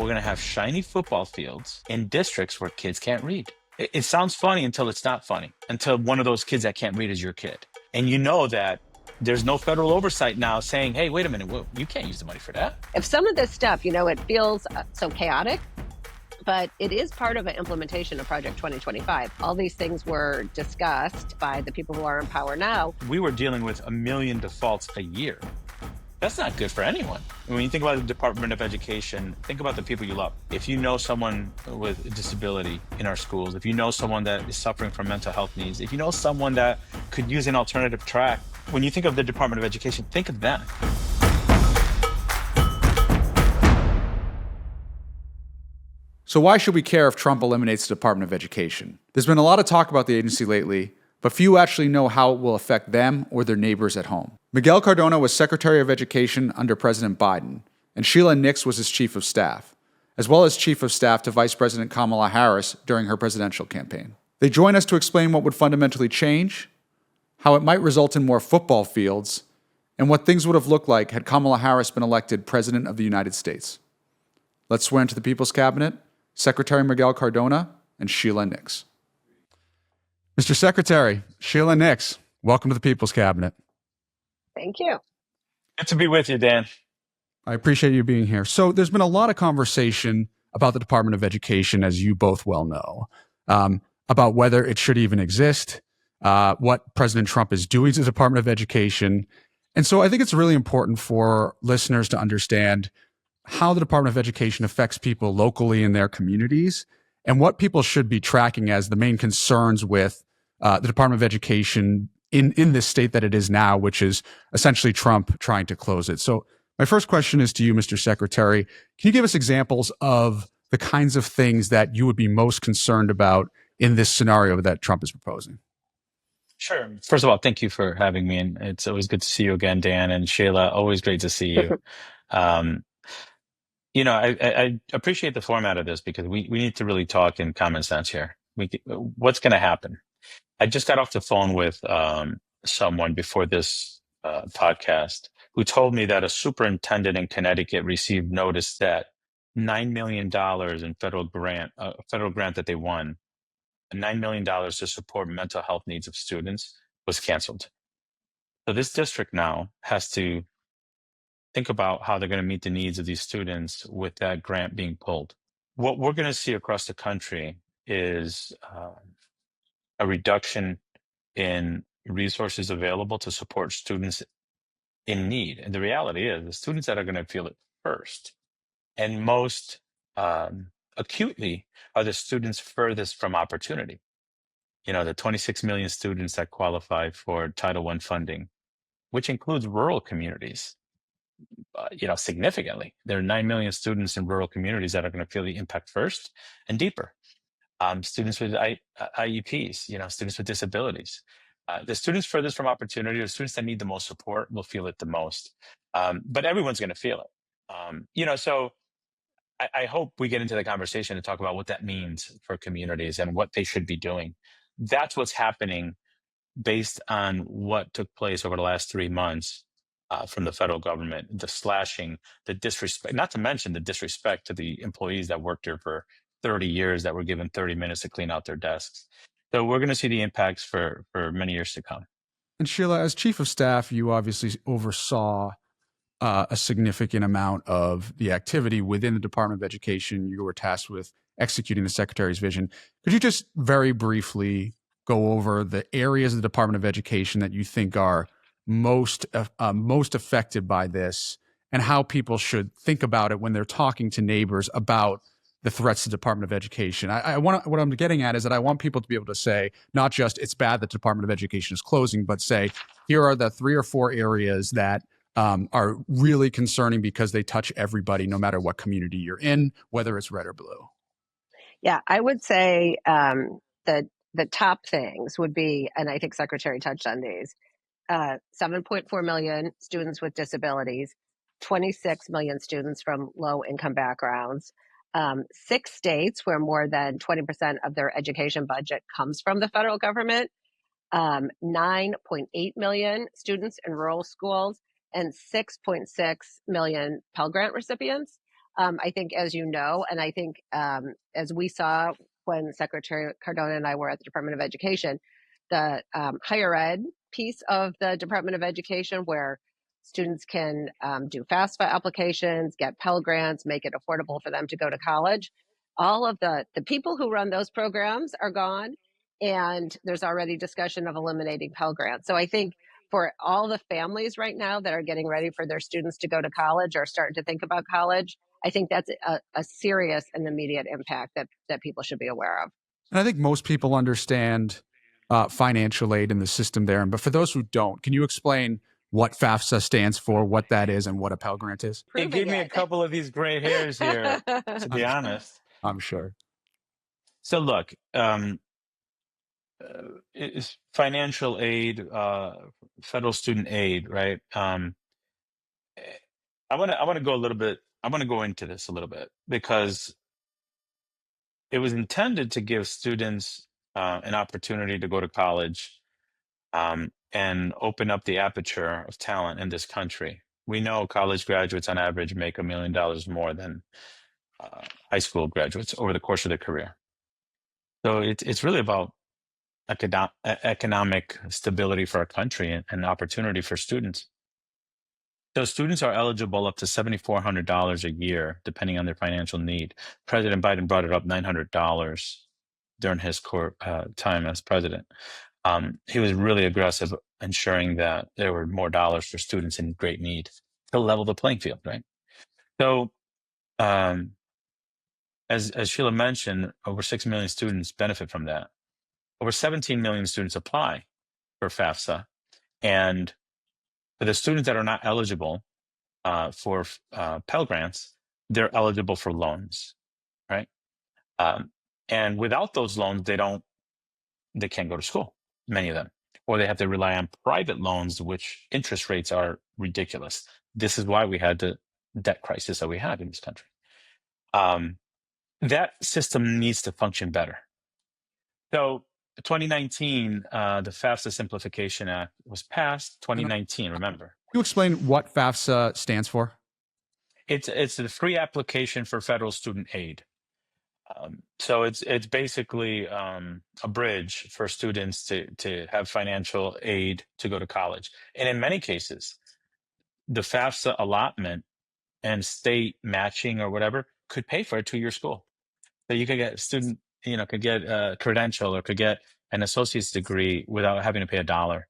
we're going to have shiny football fields in districts where kids can't read. It sounds funny until it's not funny, until one of those kids that can't read is your kid. And you know that there's no federal oversight now saying, hey, wait a minute, well, you can't use the money for that. If some of this stuff, it feels so chaotic, but it is part of an implementation of Project 2025. All these things were discussed by the people who are in power now. We were dealing with 1 million defaults a year. That's not good for anyone. When you think about the Department of Education, think about the people you love. If you know someone with a disability in our schools, if you know someone that is suffering from mental health needs, if you know someone that could use an alternative track, when you think of the Department of Education, think of them. So why should we care if Trump eliminates the Department of Education? There's been a lot of talk about the agency lately, but few actually know how it will affect them or their neighbors at home. Miguel Cardona was Secretary of Education under President Biden, and Sheila Nix was his Chief of Staff, as well as Chief of Staff to Vice President Kamala Harris during her presidential campaign. They join us to explain what would fundamentally change, how it might result in more football fields, and what things would have looked like had Kamala Harris been elected President of the United States. Let's swear into the People's Cabinet, Secretary Miguel Cardona and Sheila Nix. Mr. Secretary, Sheila Nix, welcome to the People's Cabinet. Thank you. Good to be with you, Dan. I appreciate you being here. So there's been a lot of conversation about the Department of Education, as you both well know, about whether it should even exist, what President Trump is doing to the Department of Education. And so I think it's really important for listeners to understand how the Department of Education affects people locally in their communities and what people should be tracking as the main concerns with the Department of Education in this state that it is now, which is essentially Trump trying to close it. So my first question is to you, Mr. Secretary. Can you give us examples of the kinds of things that you would be most concerned about in this scenario that Trump is proposing? Sure. First of all, thank you for having me. And it's always good to see you again, Dan, and Sheila, always great to see you. I appreciate the format of this because we need to really talk in common sense here. What's going to happen? I just got off the phone with someone before this podcast who told me that a superintendent in Connecticut received notice that $9 million in federal grant that they won, $9 million to support mental health needs of students, was canceled. So this district now has to think about how they're going to meet the needs of these students with that grant being pulled. What we're going to see across the country is a reduction in resources available to support students in need. And the reality is the students that are going to feel it first and most acutely are the students furthest from opportunity. The 26 million students that qualify for Title I funding, which includes rural communities. Significantly. There are 9 million students in rural communities that are going to feel the impact first and deeper. Students with IEPs, students with disabilities. The students furthest from opportunity, the students that need the most support will feel it the most. But everyone's going to feel it. So I hope we get into the conversation to talk about what that means for communities and what they should be doing. That's what's happening based on what took place over the last 3 months. From the federal government, the slashing, the disrespect, not to mention the disrespect to the employees that worked here for 30 years that were given 30 minutes to clean out their desks. So we're going to see the impacts for many years to come. And Sheila, as Chief of Staff, you obviously oversaw a significant amount of the activity within the Department of Education. You were tasked with executing the Secretary's vision. Could you just very briefly go over the areas of the Department of Education that you think are most affected by this and how people should think about it when they're talking to neighbors about the threats to the Department of Education? What I'm getting at is that I want people to be able to say, not just it's bad that the Department of Education is closing, but say, here are the 3 or 4 areas that are really concerning because they touch everybody, no matter what community you're in, whether it's red or blue. Yeah, I would say that the top things would be, and I think Secretary touched on these, 7.4 million students with disabilities, 26 million students from low-income backgrounds, 6 states where more than 20% of their education budget comes from the federal government, 9.8 million students in rural schools, and 6.6 million Pell Grant recipients. I think, as you know, and I think as we saw when Secretary Cardona and I were at the Department of Education, the higher ed piece of the Department of Education, where students can do FAFSA applications, get Pell Grants, make it affordable for them to go to college. All of the people who run those programs are gone, and there's already discussion of eliminating Pell Grants. So I think for all the families right now that are getting ready for their students to go to college or starting to think about college, I think that's a serious and immediate impact that people should be aware of. And I think most people understand financial aid in the system there. But for those who don't, can you explain what FAFSA stands for, what that is, and what a Pell Grant is? It gave me a couple of these gray hairs here, to be honest. I'm sure. So look, it's financial aid, federal student aid, right? I want to go a little bit. I want to go into this a little bit because it was intended to give students an opportunity to go to college and open up the aperture of talent in this country. We know college graduates on average make $1 million more than high school graduates over the course of their career. So it's really about economic stability for our country and opportunity for students. So students are eligible up to $7,400 a year, depending on their financial need. President Biden brought it up $900 during his time as president. He was really aggressive, ensuring that there were more dollars for students in great need to level the playing field, right? So, as Sheila mentioned, over 6 million students benefit from that. Over 17 million students apply for FAFSA, and for the students that are not eligible for Pell Grants, they're eligible for loans, right? And without those loans, they can't go to school, many of them, or they have to rely on private loans, which interest rates are ridiculous. This is why we had the debt crisis that we had in this country. That system needs to function better. So 2019, the FAFSA Simplification Act was passed. 2019, remember. Can you explain what FAFSA stands for? It's the free application for federal student aid. So it's basically a bridge for students to have financial aid to go to college. And in many cases, the FAFSA allotment and state matching or whatever could pay for a 2-year school. So you could get could get a credential or could get an associate's degree without having to pay $1.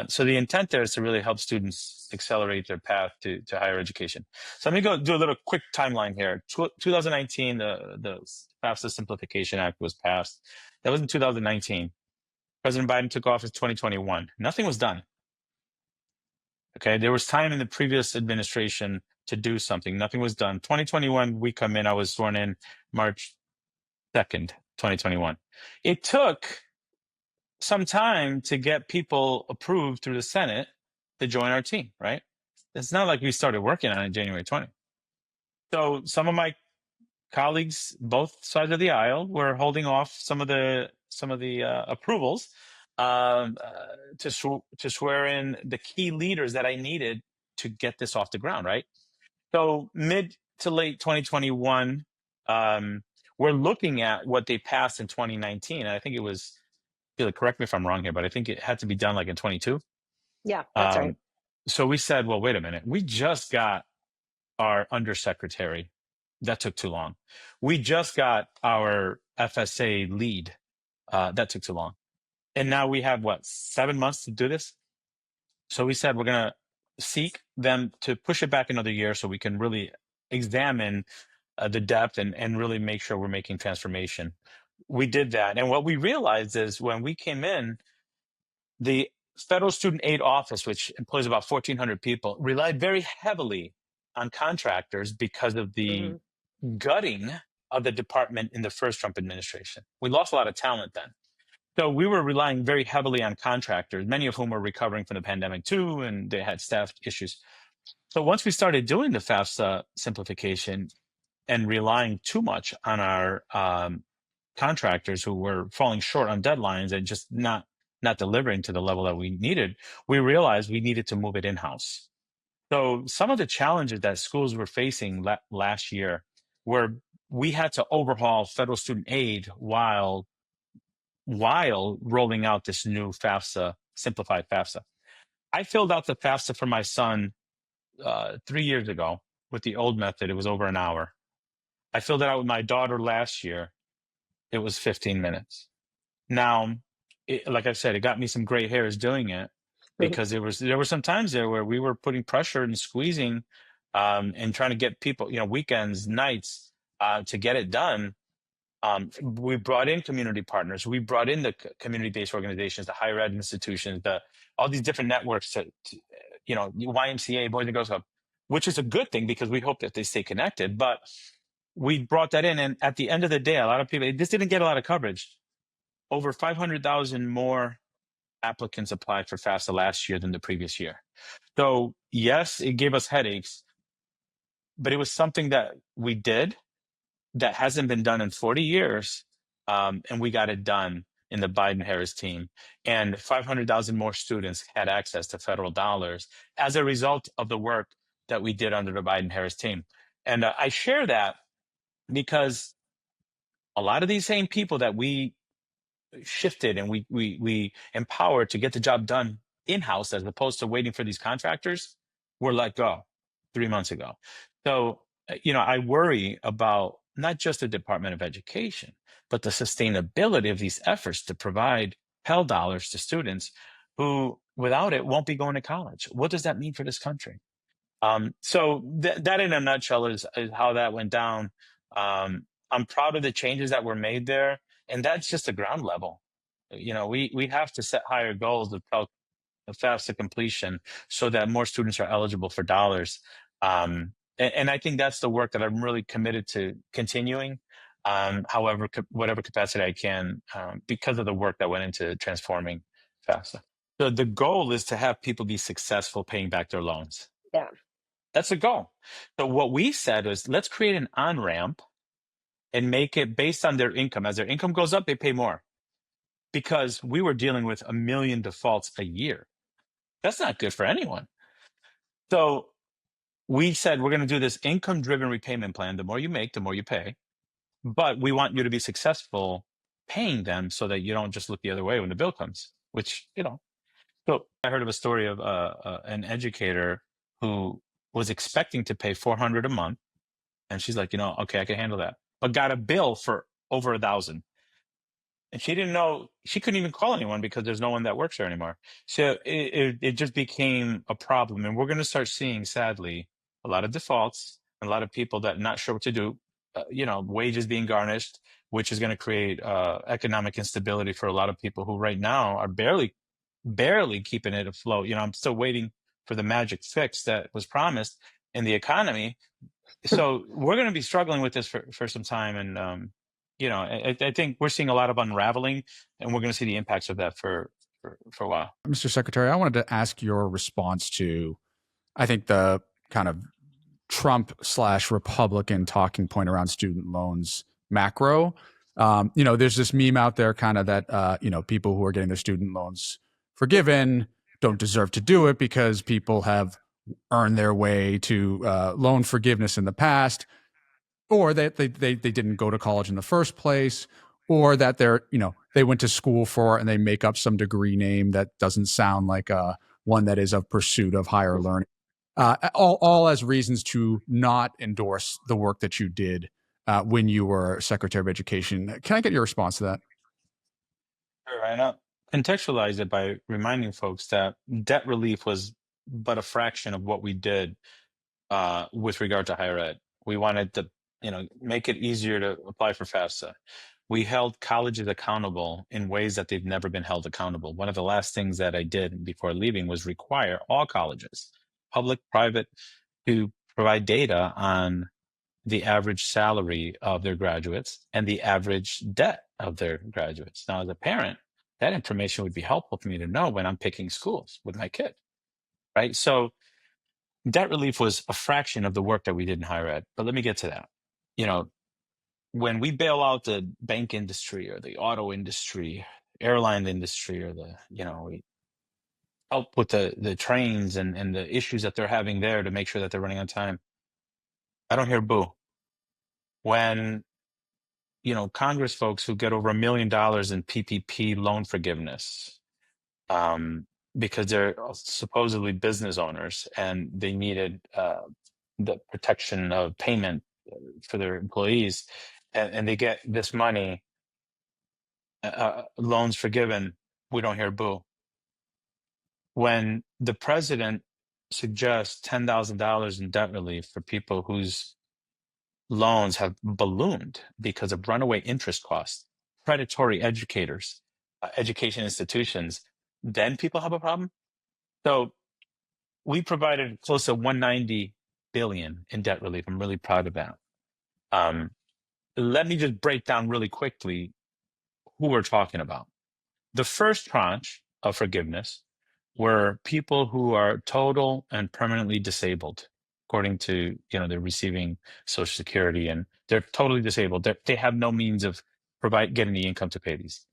So the intent there is to really help students accelerate their path to higher education. So let me go do a little quick timeline here. 2019, the FAFSA Simplification Act was passed. That was in 2019. President Biden took office 2021. Nothing was done. Okay, there was time in the previous administration to do something. Nothing was done. 2021, we come in. I was sworn in March 2nd, 2021. It took some time to get people approved through the Senate to join our team, right? It's not like we started working on it January 20. So some of my colleagues, both sides of the aisle, were holding off some of the approvals to swear in the key leaders that I needed to get this off the ground, right? So mid to late 2021, we're looking at what they passed in 2019. And I think it was, Sheila, correct me if I'm wrong here, but I think it had to be done like in 22. Yeah, that's right. So we said, well, wait a minute. We just got our undersecretary. That took too long. We just got our FSA lead. That took too long. And now we have, 7 months to do this? So we said we're going to seek them to push it back another year so we can really examine the depth and really make sure we're making transformation. We did that. And what we realized is when we came in, the Federal Student Aid Office, which employs about 1,400 people, relied very heavily on contractors because of the gutting of the department in the first Trump administration. We lost a lot of talent then. So we were relying very heavily on contractors, many of whom were recovering from the pandemic too, and they had staff issues. So once we started doing the FAFSA simplification and relying too much on our contractors who were falling short on deadlines and just not delivering to the level that we needed, we realized we needed to move it in-house. So some of the challenges that schools were facing last year were we had to overhaul federal student aid while rolling out this new FAFSA, simplified FAFSA. I filled out the FAFSA for my son 3 years ago with the old method. It was over an hour. I filled it out with my daughter last year. It was 15 minutes. Now, like I said, it got me some gray hairs doing it because there were some times there where we were putting pressure and squeezing and trying to get people, weekends, nights to get it done. We brought in community partners. We brought in the community-based organizations, the higher ed institutions, all these different networks YMCA, Boys and Girls Club, which is a good thing because we hope that they stay connected. But we brought that in, and at the end of the day, a lot of people, this didn't get a lot of coverage. Over 500,000 more applicants applied for FAFSA last year than the previous year. So yes, it gave us headaches, but it was something that we did that hasn't been done in 40 years. And we got it done in the Biden-Harris team. And 500,000 more students had access to federal dollars as a result of the work that we did under the Biden-Harris team. And I share that because a lot of these same people that we shifted and we empowered to get the job done in-house as opposed to waiting for these contractors were let go 3 months ago. So, I worry about not just the Department of Education, but the sustainability of these efforts to provide Pell dollars to students who, without it, won't be going to college. What does that mean for this country? So that in a nutshell is how that went down. I'm proud of the changes that were made there. And that's just the ground level. We have to set higher goals of FAFSA completion so that more students are eligible for dollars. And I think that's the work that I'm really committed to continuing, whatever capacity I can, because of the work that went into transforming FAFSA. So the goal is to have people be successful paying back their loans. Yeah. That's the goal. So what we said is let's create an on-ramp and make it based on their income. As their income goes up, they pay more. Because we were dealing with 1 million defaults a year. That's not good for anyone. So we said we're going to do this income-driven repayment plan. The more you make, the more you pay. But we want you to be successful paying them so that you don't just look the other way when the bill comes, which, So I heard of a story of an educator who was expecting to pay $400 a month. And she's like, okay, I can handle that. But got a bill for over $1,000. And she didn't know, she couldn't even call anyone because there's no one that works there anymore. So it just became a problem. And we're going to start seeing, sadly, a lot of defaults, a lot of people that not sure what to do, wages being garnished, which is going to create economic instability for a lot of people who right now are barely keeping it afloat. I'm still waiting for the magic fix that was promised in the economy. So we're going to be struggling with this for some time. And, I think we're seeing a lot of unraveling, and we're going to see the impacts of that for a while. Mr. Secretary, I wanted to ask your response to, I think, the kind of Trump/Republican talking point around student loans macro. There's this meme out there kind of that, people who are getting their student loans forgiven don't deserve to do it because people have earned their way to loan forgiveness in the past, or that they didn't go to college in the first place, or that they went to school for and they make up some degree name that doesn't sound like one that is of pursuit of higher learning. All as reasons to not endorse the work that you did when you were Secretary of Education. Can I get your response to that? Sure, I contextualize it by reminding folks that debt relief was but a fraction of what we did with regard to higher ed. We wanted to, make it easier to apply for FAFSA. We held colleges accountable in ways that they've never been held accountable. One of the last things that I did before leaving was require all colleges, public, private, to provide data on the average salary of their graduates and the average debt of their graduates. Now, as a parent, that information would be helpful for me to know when I'm picking schools with my kid, right? So debt relief was a fraction of the work that we did in higher ed. But let me get to that. When we bail out the bank industry or the auto industry, airline industry, or help with the trains and the issues that they're having there to make sure that they're running on time. I don't hear boo. When, Congress folks who get over $1 million in PPP loan forgiveness, because they're supposedly business owners and they needed the protection of payment for their employees, and they get this money, loans forgiven, we don't hear boo. When the president suggests $10,000 in debt relief for people whose loans have ballooned because of runaway interest costs, predatory educators, education institutions, then people have a problem. So we provided close to 190 billion in debt relief. I'm really proud of that. Let me just break down really quickly who we're talking about. The first tranche of forgiveness were people who are total and permanently disabled, according to, they're receiving Social Security and they're totally disabled. They have no means of getting the income to pay these.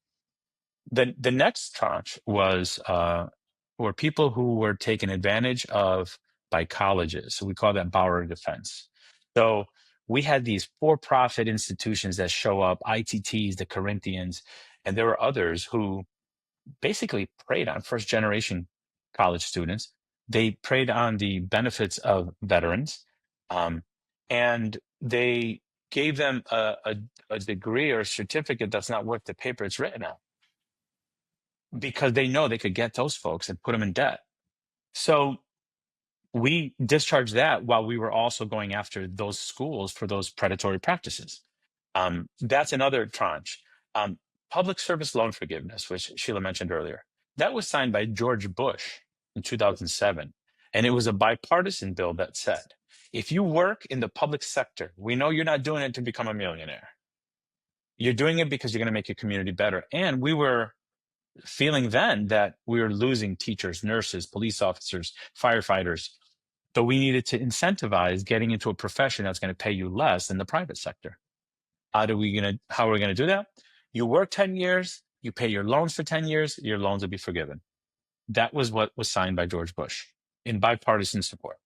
The next tranche were people who were taken advantage of by colleges. So we call that borrower defense. So we had these for-profit institutions that show up, ITTs, the Corinthians, and there were others who basically preyed on first-generation college students. They preyed on the benefits of veterans, and they gave them a degree or a certificate that's not worth the paper it's written on, because they know they could get those folks and put them in debt. So we discharged that while we were also going after those schools for those predatory practices. That's another tranche. Public service loan forgiveness, which Sheila mentioned earlier, that was signed by George Bush in 2007. And it was a bipartisan bill that said, if you work in the public sector, we know you're not doing it to become a millionaire. You're doing it because you're going to make your community better. And we were feeling then that we were losing teachers, nurses, police officers, firefighters. So we needed to incentivize getting into a profession that's going to pay you less than the private sector. How are we going to do that? You work 10 years, you pay your loans for 10 years, your loans will be forgiven. That was what was signed by George Bush in bipartisan support.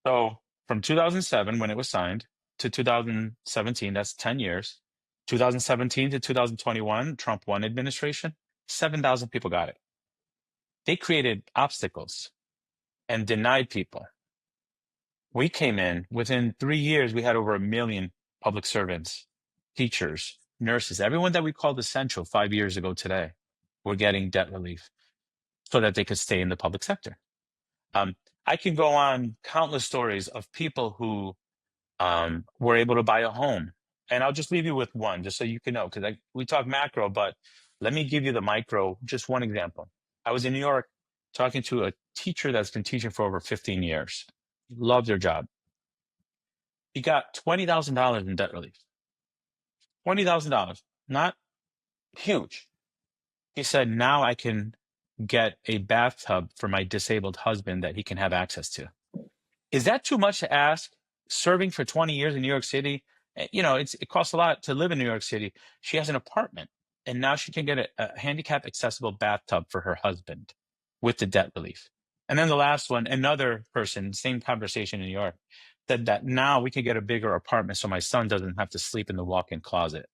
So from 2007, when it was signed, to 2017, that's 10 years. 2017 to 2021, Trump 1 administration, 7,000 people got it. They created obstacles and denied people. We came in, within 3 years, we had over 1 million public servants, teachers, nurses, everyone that we called essential 5 years ago today, were getting debt relief so that they could stay in the public sector. I can go on countless stories of people who were able to buy a home. And I'll just leave you with one, just so you can know, because we talk macro, but let me give you the micro, just one example. I was in New York talking to a teacher that's been teaching for over 15 years. Loved their job. He got $20,000 in debt relief. $20,000, not huge. He said, now I can get a bathtub for my disabled husband that he can have access to. Is that too much to ask? Serving for 20 years in New York City, it costs a lot to live in New York City. She has an apartment, and now she can get a handicap accessible bathtub for her husband with the debt relief. And then the last one, another person, same conversation in New York, said that now we can get a bigger apartment so my son doesn't have to sleep in the walk-in closet.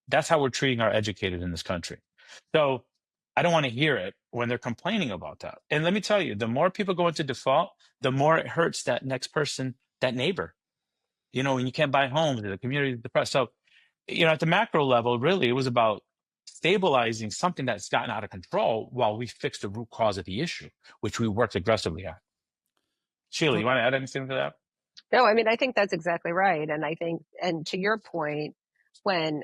That's how we're treating our educated in this country. So I don't want to hear it when they're complaining about that. And let me tell you, the more people go into default, the more it hurts that next person, that neighbor. When you can't buy homes, the community is depressed. So, at the macro level, really, it was about stabilizing something that's gotten out of control while we fix the root cause of the issue, which we worked aggressively at. Sheila, you want to add anything to that? No, I mean, I think that's exactly right. And I think, and to your point, when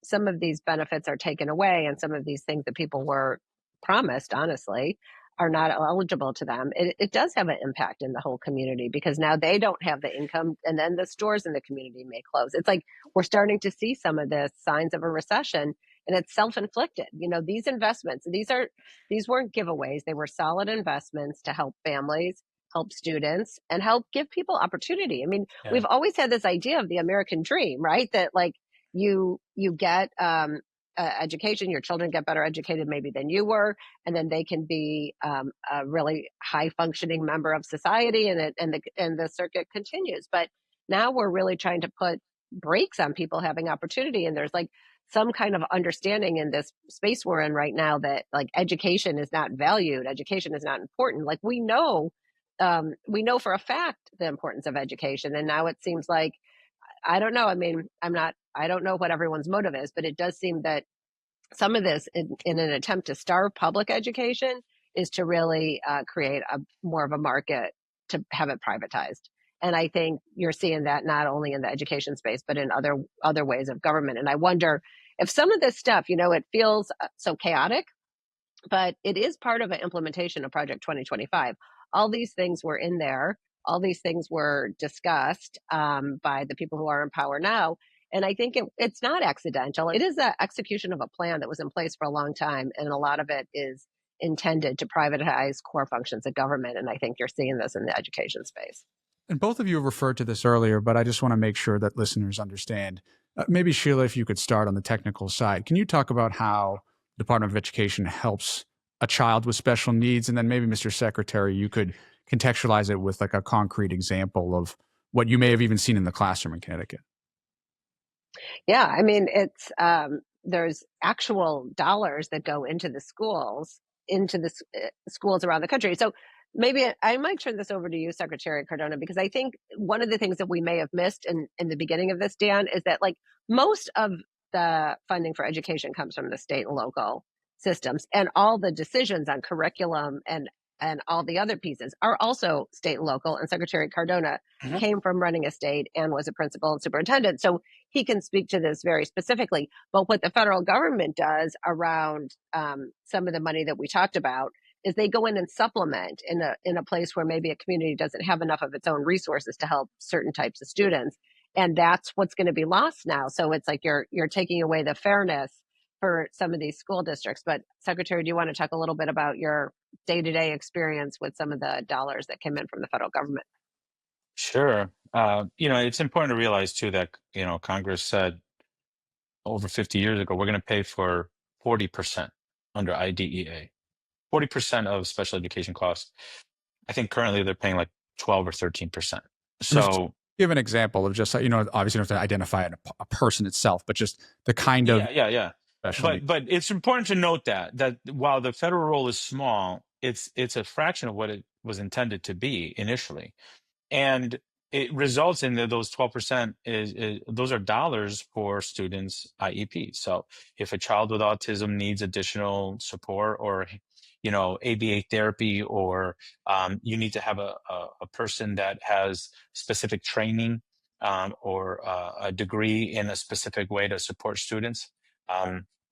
some of these benefits are taken away and some of these things that people were promised, honestly, are not eligible to them, it does have an impact in the whole community, because now they don't have the income, and then the stores in the community may close. It's like we're starting to see some of the signs of a recession, and it's self-inflicted. These investments, these weren't giveaways. They were solid investments to help families, help students, and help give people opportunity. I mean, We've always had this idea of the American dream, right? That like you get education. Your children get better educated maybe than you were, and then they can be a really high functioning member of society, and the circuit continues. But now we're really trying to put brakes on people having opportunity, and there's like some kind of understanding in this space we're in right now that like education is not valued, education is not important. Like we know for a fact the importance of education, and now it seems like, I don't know. I mean, I don't know what everyone's motive is, but it does seem that some of this, in an attempt to starve public education, is to really create more of a market to have it privatized. And I think you're seeing that not only in the education space, but in other ways of government. And I wonder if some of this stuff, it feels so chaotic, but it is part of an implementation of Project 2025. All these things were in there. All these things were discussed by the people who are in power now. And I think it's not accidental. It is an execution of a plan that was in place for a long time. And a lot of it is intended to privatize core functions of government. And I think you're seeing this in the education space. And both of you referred to this earlier, but I just want to make sure that listeners understand. Maybe Sheila, if you could start on the technical side, can you talk about how the Department of Education helps a child with special needs? And then maybe, Mr. Secretary, you could contextualize it with like a concrete example of what you may have even seen in the classroom in Connecticut. Yeah, I mean, it's there's actual dollars that go into the schools around the country. So maybe I might turn this over to you, Secretary Cardona, because I think one of the things that we may have missed in the beginning of this, Dan, is that like most of the funding for education comes from the state and local systems, and all the decisions on curriculum and all the other pieces are also state and local. And Secretary Cardona came from running a state and was a principal and superintendent. So he can speak to this very specifically. But what the federal government does around some of the money that we talked about is they go in and supplement in a place where maybe a community doesn't have enough of its own resources to help certain types of students. And that's what's going to be lost now. So it's like you're taking away the fairness for some of these school districts. But Secretary, do you want to talk a little bit about your day-to-day experience with some of the dollars that came in from the federal government? Sure. It's important to realize too that, Congress said over 50 years ago, we're going to pay for 40% under IDEA, 40% of special education costs. I think currently they're paying like 12 or 13%. So give an example of just, obviously you don't have to identify a person itself, but just the kind of. Yeah. But it's important to note that while the federal role is small, it's a fraction of what it was intended to be initially. And it results in those 12% those are dollars for students' IEP. So if a child with autism needs additional support or, ABA therapy, or you need to have a person that has specific training or a degree in a specific way to support students,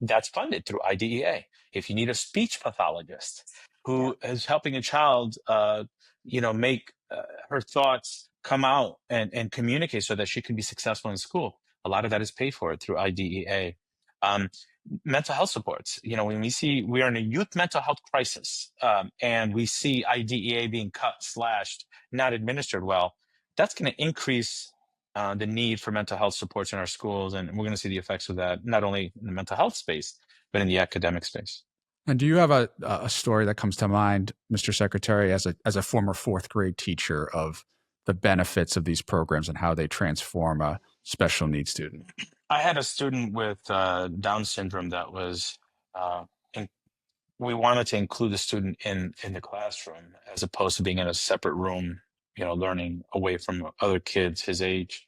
that's funded through IDEA. If you need a speech pathologist who is helping a child, make her thoughts come out and communicate so that she can be successful in school, a lot of that is paid for through IDEA. Mental health supports, when we are in a youth mental health crisis, and we see IDEA being cut, slashed, not administered well, that's going to increase the need for mental health supports in our schools. And we're going to see the effects of that, not only in the mental health space, but in the academic space. And do you have a story that comes to mind, Mr. Secretary, as a former fourth grade teacher, of the benefits of these programs and how they transform a special needs student? I had a student with Down syndrome that was, we wanted to include the student in the classroom as opposed to being in a separate room, learning away from other kids his age.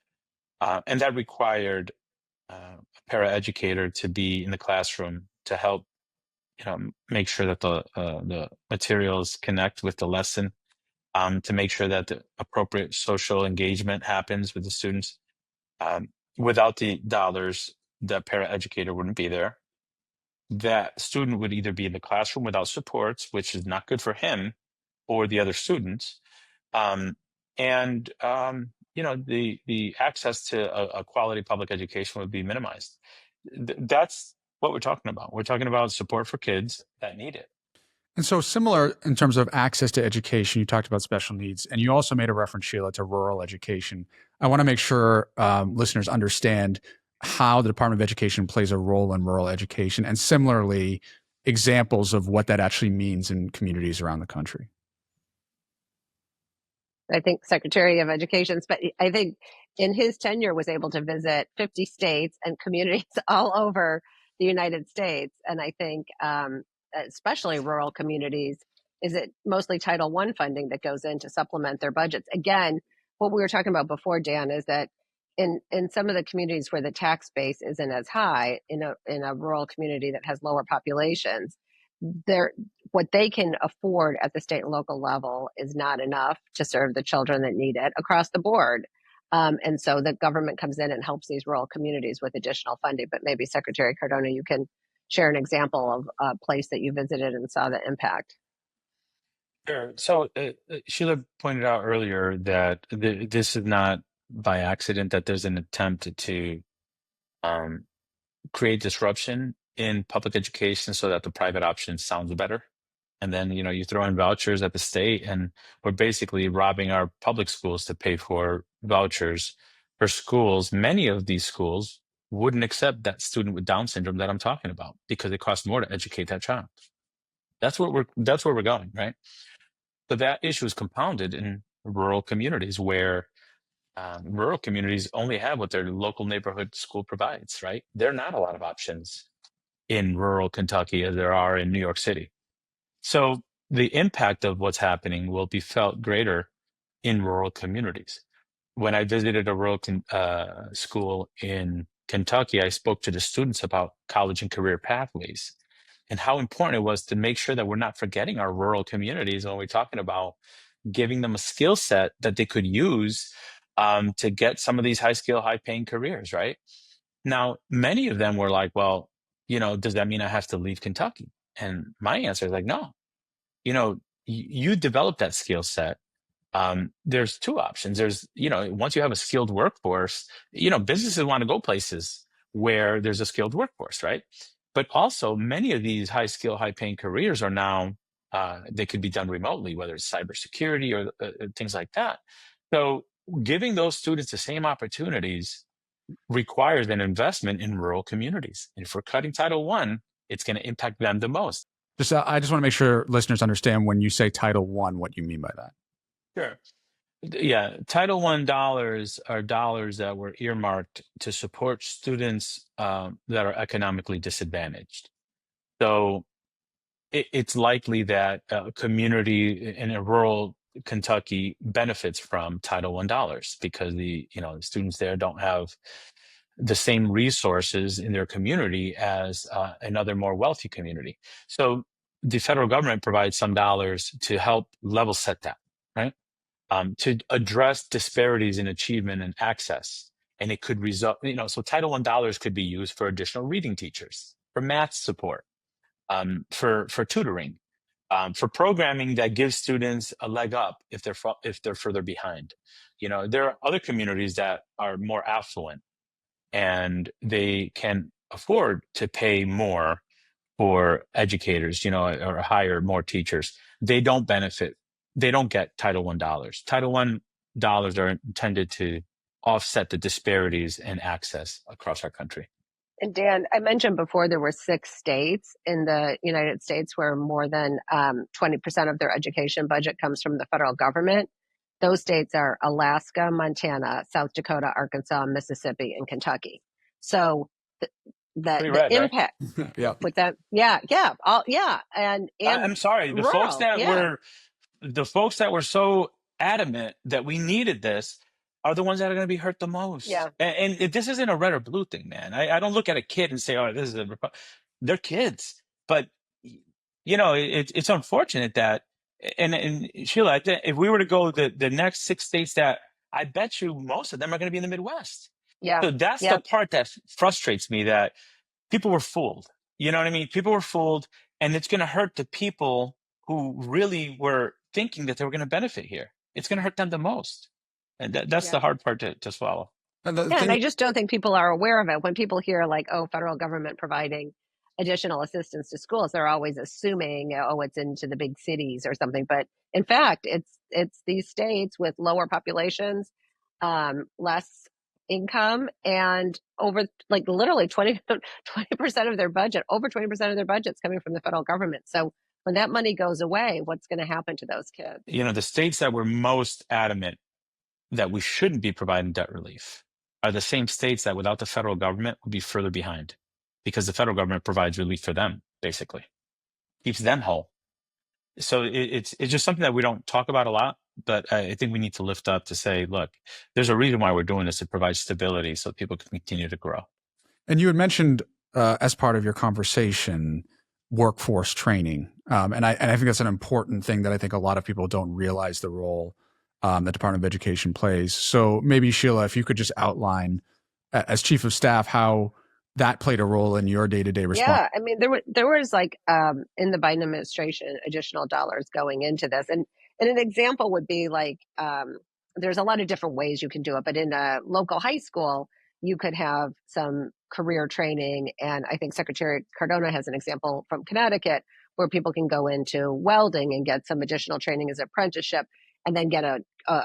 And that required a paraeducator to be in the classroom to help, make sure that the materials connect with the lesson, to make sure that the appropriate social engagement happens with the students. Without the dollars, the paraeducator wouldn't be there. That student would either be in the classroom without supports, which is not good for him or the other students. The access to a quality public education would be minimized. That's what we're talking about. We're talking about support for kids that need it. And so similar in terms of access to education, you talked about special needs, and you also made a reference, Sheila, to rural education. I want to make sure listeners understand how the Department of Education plays a role in rural education, and similarly, examples of what that actually means in communities around the country? I think Secretary of Education, but I think in his tenure was able to visit 50 states and communities all over the United States. And I think, especially rural communities, is it mostly Title I funding that goes in to supplement their budgets? Again, what we were talking about before, Dan, is that in some of the communities where the tax base isn't as high, in a rural community that has lower populations, what they can afford at the state and local level is not enough to serve the children that need it across the board. And so the government comes in and helps these rural communities with additional funding. But maybe Secretary Cardona, you can share an example of a place that you visited and saw the impact. Sure. So Sheila pointed out earlier that this is not by accident, that there's an attempt to um, create disruption in public education so that the private option sounds better. And then, you throw in vouchers at the state, and we're basically robbing our public schools to pay for vouchers for schools. Many of these schools wouldn't accept that student with Down syndrome that I'm talking about because it costs more to educate that child. That's where we're going, right? But that issue is compounded in rural communities where rural communities only have what their local neighborhood school provides, right? There are not a lot of options in rural Kentucky as there are in New York City. So the impact of what's happening will be felt greater in rural communities. When I visited a rural school in Kentucky, I spoke to the students about college and career pathways and how important it was to make sure that we're not forgetting our rural communities when we're talking about giving them a skill set that they could use to get some of these high skill, high paying careers, right? Now, many of them were like, well, does that mean I have to leave Kentucky? And my answer is like, no, you develop that skill set. There's two options. There's, once you have a skilled workforce, businesses want to go places where there's a skilled workforce, right? But also many of these high skill, high paying careers are now, they could be done remotely, whether it's cybersecurity or things like that. So giving those students the same opportunities requires an investment in rural communities. And if we're cutting Title I, it's going to impact them the most. I just want to make sure listeners understand when you say Title I, what you mean by that. Sure. Yeah, Title I dollars are dollars that were earmarked to support students that are economically disadvantaged. So it's likely that a community in a rural Kentucky benefits from Title I dollars because the students there don't have the same resources in their community as another more wealthy community. So the federal government provides some dollars to help level set that, right? To address disparities in achievement and access. And it could result, so Title I dollars could be used for additional reading teachers, for math support, for tutoring, for programming that gives students a leg up if they're further behind. There are other communities that are more affluent and they can afford to pay more for educators, or hire more teachers. They don't benefit. They don't get Title I dollars. Title I dollars are intended to offset the disparities in access across our country. And Dan, I mentioned before there were 6 states in the United States where more than 20% of their education budget comes from the federal government. Those states are Alaska, Montana, South Dakota, Arkansas, Mississippi, and Kentucky. So the impact Yeah. with that, and I'm sorry, the rural, folks that were so adamant that we needed this are the ones that are going to be hurt the most. Yeah. And this isn't a red or blue thing, man. I don't look at a kid and say, oh, this is they're kids. But, it's unfortunate that, and Sheila, if we were to go the next 6 states, that I bet you most of them are going to be in the Midwest. Yeah. So that's the part that frustrates me, that people were fooled. You know what I mean? People were fooled, and it's going to hurt the people who really were thinking that they were going to benefit here. It's going to hurt them the most. And that's the hard part to swallow. And I just don't think people are aware of it. When people hear like, oh, federal government providing additional assistance to schools, they're always assuming, oh, it's into the big cities or something. But in fact, it's these states with lower populations, less income, and over like literally 20% of their budget, over 20% of their budget's coming from the federal government. So when that money goes away, what's going to happen to those kids? The states that were most adamant that we shouldn't be providing debt relief are the same states that without the federal government would be further behind, because the federal government provides relief for them, basically, keeps them whole. So it's just something that we don't talk about a lot, but I think we need to lift up to say, look, there's a reason why we're doing this. It provides stability so people can continue to grow. And you had mentioned as part of your conversation, workforce training. And I think that's an important thing that I think a lot of people don't realize the role the Department of Education plays. So maybe, Sheila, if you could just outline as Chief of Staff how that played a role in your day-to-day response. Yeah, I mean, there was like in the Biden administration additional dollars going into this, and an example would be like there's a lot of different ways you can do it, but in a local high school, you could have some career training, and I think Secretary Cardona has an example from Connecticut where people can go into welding and get some additional training as an apprenticeship, and then get a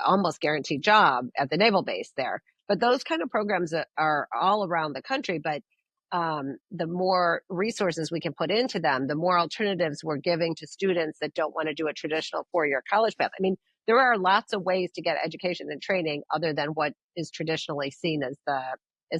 almost guaranteed job at the naval base there. But those kind of programs are all around the country, but the more resources we can put into them, the more alternatives we're giving to students that don't want to do a traditional four-year college path. I mean, there are lots of ways to get education and training other than what is traditionally seen as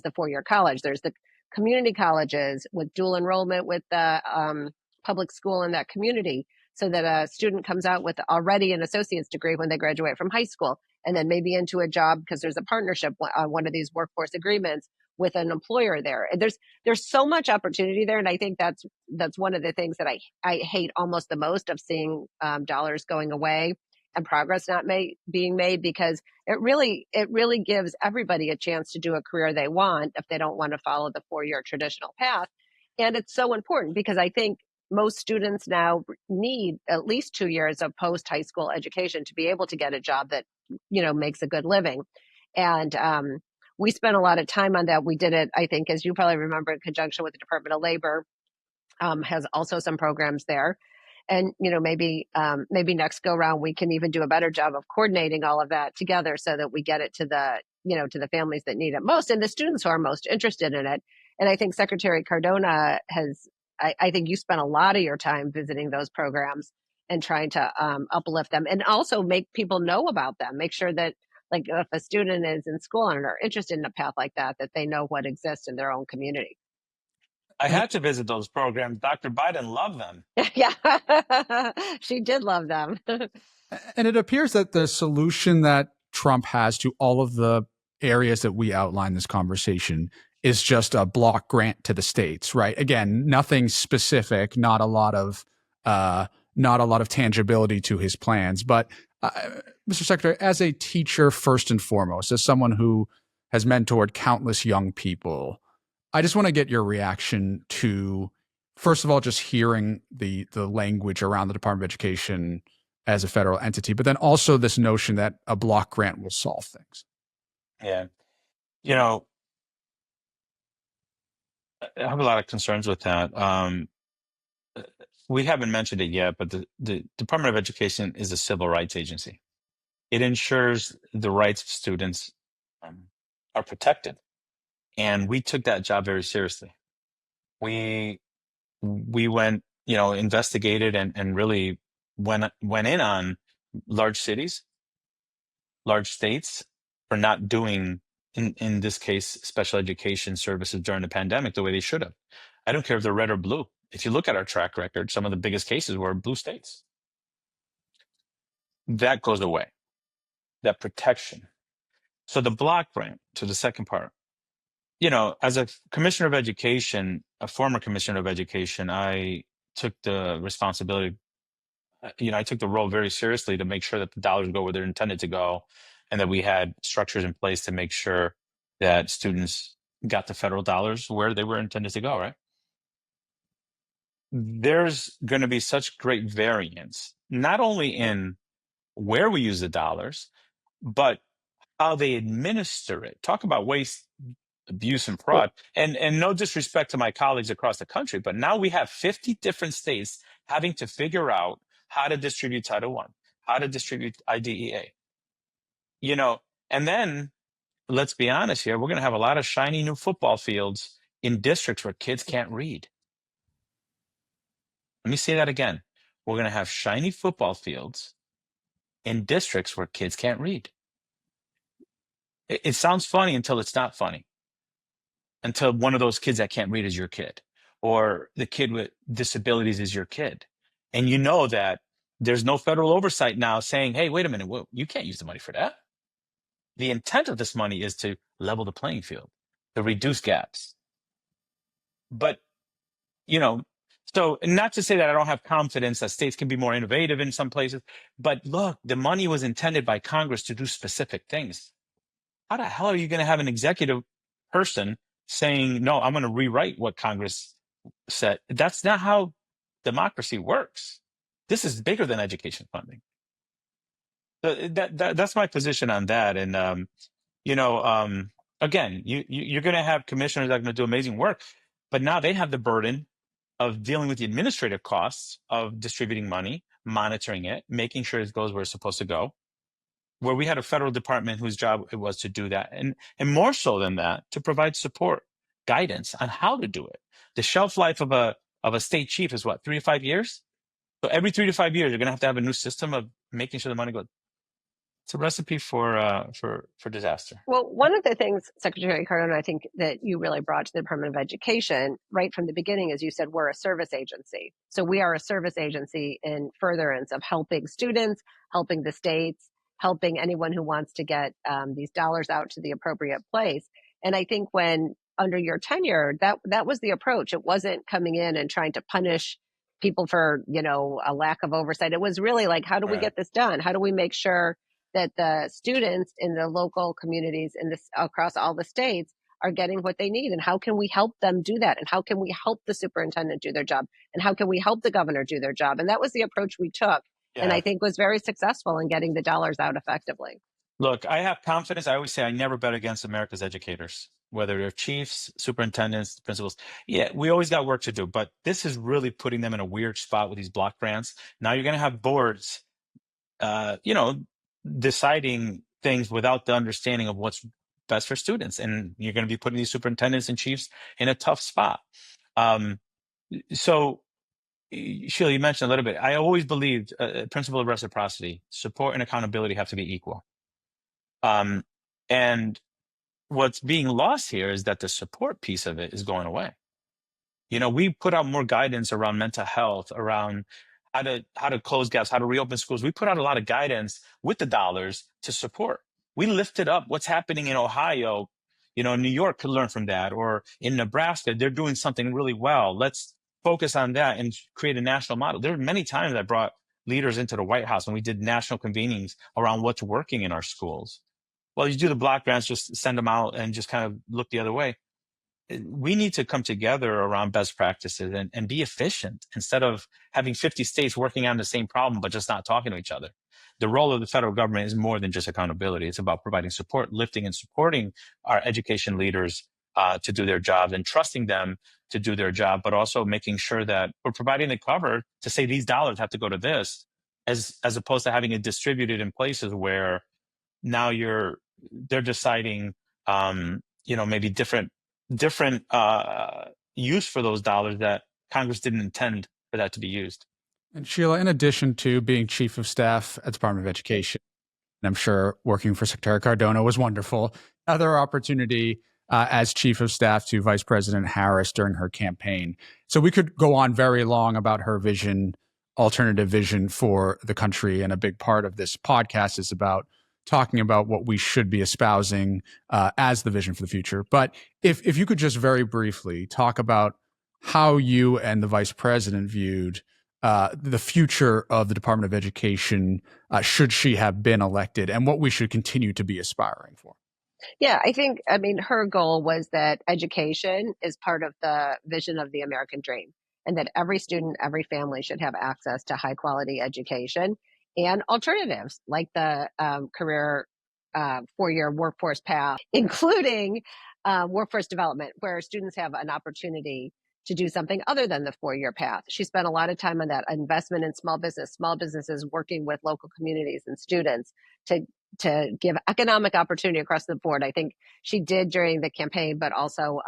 the four-year college. There's the community colleges with dual enrollment with the public school in that community, so that a student comes out with already an associate's degree when they graduate from high school, and then maybe into a job because there's a partnership on one of these workforce agreements with an employer there. There's so much opportunity there, and I think that's one of the things that I hate almost the most of seeing dollars going away and progress not being made, because it really gives everybody a chance to do a career they want if they don't want to follow the four-year traditional path. And it's so important because I think most students now need at least 2 years of post-high school education to be able to get a job that makes a good living. And we spent a lot of time on that. We did it, I think, as you probably remember, in conjunction with the Department of Labor, has also some programs there. And, maybe next go round, we can even do a better job of coordinating all of that together so that we get it to the families that need it most and the students who are most interested in it. And I think Secretary Cardona I think you spent a lot of your time visiting those programs and trying to uplift them and also make people know about them, make sure that, like, if a student is in school and are interested in a path like that they know what exists in their own community. I had to visit those programs. Dr. Biden loved them. Yeah, she did love them. And it appears that the solution that Trump has to all of the areas that we outline in this conversation is just a block grant to the states, right? Again, nothing specific, not a lot of tangibility to his plans. But Mr. Secretary, as a teacher, first and foremost, as someone who has mentored countless young people, I just want to get your reaction to, first of all, just hearing the language around the Department of Education as a federal entity, but then also this notion that a block grant will solve things. Yeah. I have a lot of concerns with that. We haven't mentioned it yet, but the Department of Education is a civil rights agency. It ensures the rights of students are protected. And we took that job very seriously. We went, investigated and really went in on large cities, large states for not doing, in this case, special education services during the pandemic the way they should have. I don't care if they're red or blue. If you look at our track record, some of the biggest cases were blue states. That goes away, that protection. So the block grant, to the second part, as a commissioner of education, a former commissioner of education, I took the responsibility, I took the role very seriously to make sure that the dollars go where they're intended to go, and that we had structures in place to make sure that students got the federal dollars where they were intended to go, right? There's going to be such great variance, not only in where we use the dollars, but how they administer it. Talk about waste, abuse, and fraud. And no disrespect to my colleagues across the country, but now we have 50 different states having to figure out how to distribute Title I, how to distribute IDEA. And then let's be honest here, we're going to have a lot of shiny new football fields in districts where kids can't read. Let me say that again. We're going to have shiny football fields in districts where kids can't read. It sounds funny until it's not funny. Until one of those kids that can't read is your kid, or the kid with disabilities is your kid. And you know that there's no federal oversight now saying, hey, wait a minute, well, you can't use the money for that. The intent of this money is to level the playing field, to reduce gaps. But, so not to say that I don't have confidence that states can be more innovative in some places, but look, the money was intended by Congress to do specific things. How the hell are you going to have an executive person saying, no, I'm going to rewrite what Congress said? That's not how democracy works. This is bigger than education funding. So that's my position on that. And, again, you're going to have commissioners that are going to do amazing work, but now they have the burden of dealing with the administrative costs of distributing money, monitoring it, making sure it goes where it's supposed to go. Where we had a federal department whose job it was to do that. And more so than that, to provide support, guidance on how to do it. The shelf life of a state chief is what, 3 to 5 years? So every 3 to 5 years, you're going to have a new system of making sure the money goes. It's a recipe for disaster. Well, one of the things, Secretary Cardona, I think that you really brought to the Department of Education right from the beginning is you said we're a service agency. So we are a service agency in furtherance of helping students, helping the states, helping anyone who wants to get these dollars out to the appropriate place. And I think when under your tenure, that was the approach. It wasn't coming in and trying to punish people for, a lack of oversight. It was really like, how do we get this done? How do we make sure that the students in the local communities in this across all the states are getting what they need? And how can we help them do that? And how can we help the superintendent do their job? And how can we help the governor do their job? And that was the approach we took. Yeah. And I think was very successful in getting the dollars out effectively. Look, I have confidence. I always say I never bet against America's educators, whether they're chiefs, superintendents, principals. Yeah, we always got work to do, but this is really putting them in a weird spot with these block grants. Now you're going to have boards, deciding things without the understanding of what's best for students. And you're going to be putting these superintendents and chiefs in a tough spot. So, Sheila, you mentioned a little bit. I always believed principle of reciprocity, support and accountability have to be equal. And what's being lost here is that the support piece of it is going away. We put out more guidance around mental health, around how to close gaps, how to reopen schools. We put out a lot of guidance with the dollars to support. We lifted up what's happening in Ohio. New York could learn from that, or in Nebraska, they're doing something really well. Let's focus on that and create a national model. There were many times I brought leaders into the White House when we did national convenings around what's working in our schools. Well, you do the block grants, just send them out and just kind of look the other way. We need to come together around best practices and be efficient instead of having 50 states working on the same problem, but just not talking to each other. The role of the federal government is more than just accountability. It's about providing support, lifting and supporting our education leaders to do their jobs and trusting them to do their job, but also making sure that we're providing the cover to say these dollars have to go to this, as opposed to having it distributed in places where now they're deciding, maybe different use for those dollars that Congress didn't intend for that to be used. And Sheila, in addition to being chief of staff at the Department of Education, and I'm sure working for Secretary Cardona was wonderful, other opportunity as chief of staff to Vice President Harris during her campaign. So we could go on very long about her vision, alternative vision for the country. And a big part of this podcast is about talking about what we should be espousing as the vision for the future. But if you could just very briefly talk about how you and the vice president viewed the future of the Department of Education should she have been elected, and what we should continue to be aspiring for. Yeah, her goal was that education is part of the vision of the American dream, and that every student, every family should have access to high quality education and alternatives like the career 4-year workforce path, including workforce development, where students have an opportunity to do something other than the 4-year path. She spent a lot of time on that investment in small businesses working with local communities and students to to give economic opportunity across the board. I think she did during the campaign, but also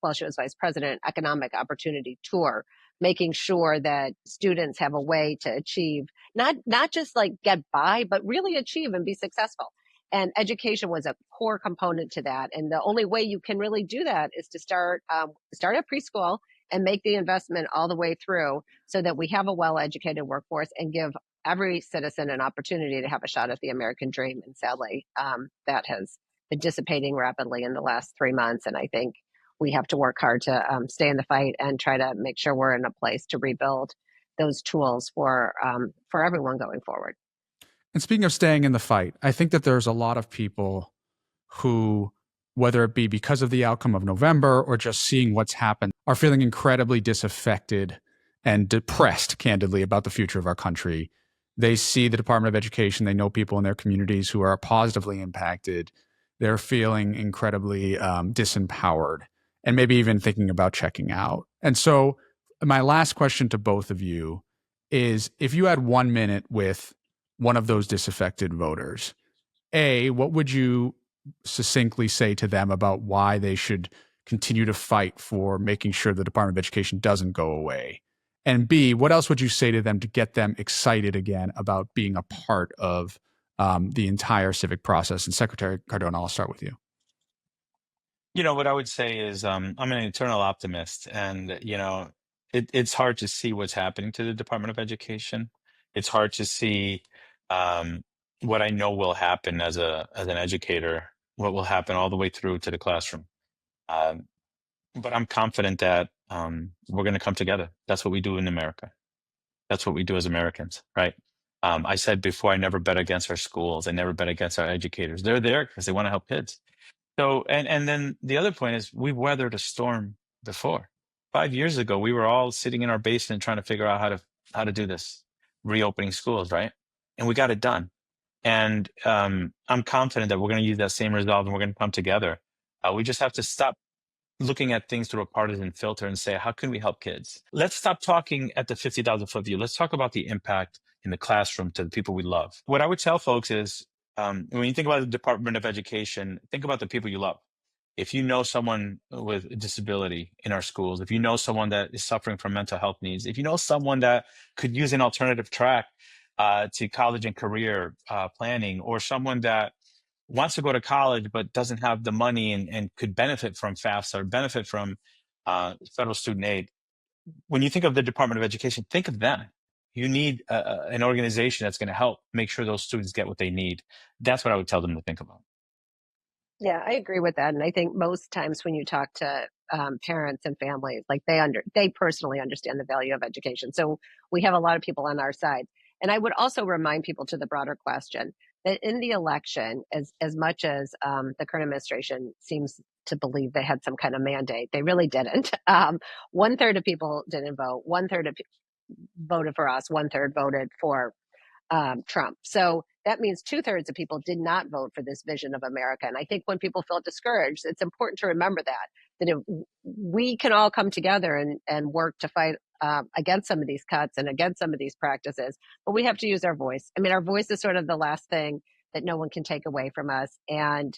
while she was vice president, economic opportunity tour, making sure that students have a way to achieve, not just like get by, but really achieve and be successful. And education was a core component to that. And the only way you can really do that is to start at preschool and make the investment all the way through so that we have a well-educated workforce and give every citizen an opportunity to have a shot at the American dream. And sadly, that has been dissipating rapidly in the last 3 months. And I think we have to work hard to stay in the fight and try to make sure we're in a place to rebuild those tools for everyone going forward. And speaking of staying in the fight, I think that there's a lot of people who, whether it be because of the outcome of November or just seeing what's happened, are feeling incredibly disaffected and depressed, candidly, about the future of our country. They see the Department of Education. They know people in their communities who are positively impacted. They're feeling incredibly disempowered and maybe even thinking about checking out. And so my last question to both of you is, if you had 1 minute with one of those disaffected voters, A, what would you succinctly say to them about why they should continue to fight for making sure the Department of Education doesn't go away? And B, what else would you say to them to get them excited again about being a part of the entire civic process? And Secretary Cardona, I'll start with you. What I would say is I'm an eternal optimist, and it's hard to see what's happening to the Department of Education. It's hard to see what I know will happen as an educator, what will happen all the way through to the classroom. But I'm confident that we're going to come together. That's what we do in America. That's what we do as Americans, right? I said before, I never bet against our schools. I never bet against our educators. They're there because they want to help kids. So, and then the other point is, we've weathered a storm before. 5 years ago, we were all sitting in our basement trying to figure out how to do this, reopening schools, right? And we got it done. And I'm confident that we're going to use that same resolve and we're going to come together. We just have to stop looking at things through a partisan filter and say, how can we help kids? Let's stop talking at the 50,000 foot view. Let's talk about the impact in the classroom to the people we love. What I would tell folks is, when you think about the Department of Education, think about the people you love. If you know someone with a disability in our schools, if you know someone that is suffering from mental health needs, if you know someone that could use an alternative track to college and career planning, or someone that wants to go to college but doesn't have the money and could benefit from FAFSA or benefit from federal student aid, when you think of the Department of Education, think of them. You need an organization that's going to help make sure those students get what they need. That's what I would tell them to think about. Yeah, I agree with that. And I think most times when you talk to parents and families, like they personally understand the value of education. So we have a lot of people on our side. And I would also remind people, to the broader question, that in the election, as much as the current administration seems to believe they had some kind of mandate, they really didn't. 1/3 of people didn't vote. 1/3 voted for us. 1/3 voted for Trump. So that means 2/3 of people did not vote for this vision of America. And I think when people feel discouraged, it's important to remember that if we can all come together and work to fight against some of these cuts and against some of these practices, but we have to use our voice. I mean, our voice is sort of the last thing that no one can take away from us. And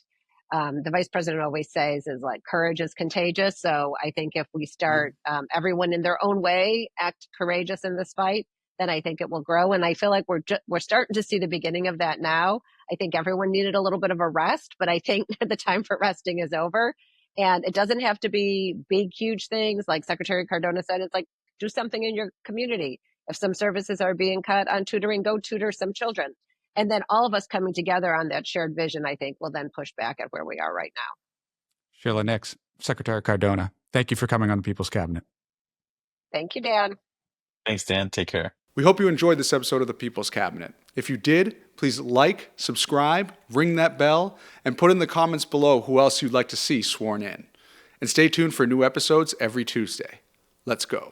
the vice president always says is like, courage is contagious. So I think if we start everyone in their own way, act courageous in this fight, then I think it will grow. And I feel like we're starting to see the beginning of that now. I think everyone needed a little bit of a rest, but I think the time for resting is over. And it doesn't have to be big, huge things. Like Secretary Cardona said, it's like, do something in your community. If some services are being cut on tutoring, go tutor some children. And then all of us coming together on that shared vision, I think, will then push back at where we are right now. Sheila, next, Secretary Cardona, thank you for coming on the People's Cabinet. Thank you, Dan. Thanks, Dan. Take care. We hope you enjoyed this episode of the People's Cabinet. If you did, please like, subscribe, ring that bell, and put in the comments below who else you'd like to see sworn in. And stay tuned for new episodes every Tuesday. Let's go.